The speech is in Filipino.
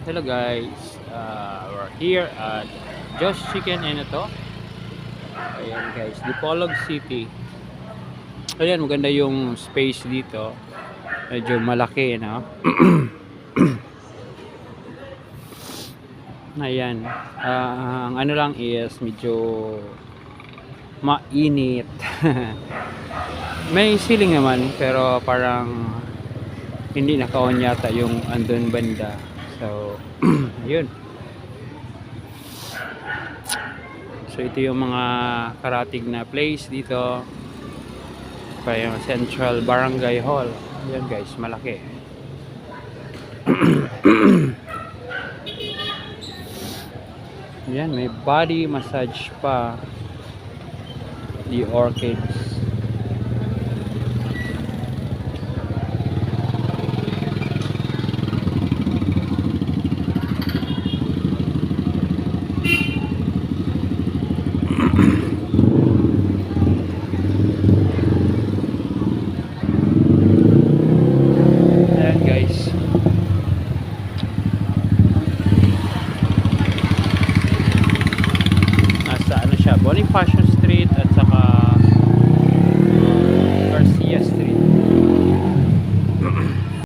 Hello guys, we're here at Josh Chicken and ito. Ayan guys, Dipolog City. Ayan, maganda yung space dito. Medyo malaki, no? Ayan. Ang ano lang is medyo mainit. May ceiling naman pero parang hindi naka-on yata yung andun banda. So, yun. So, ito yung mga karatig na place dito. Pa yung Central Barangay Hall. Yan guys, malaki. Yan, may body massage pa. The Orchids. Ayan guys. Nasa ano siya, Bonifacio Street at saka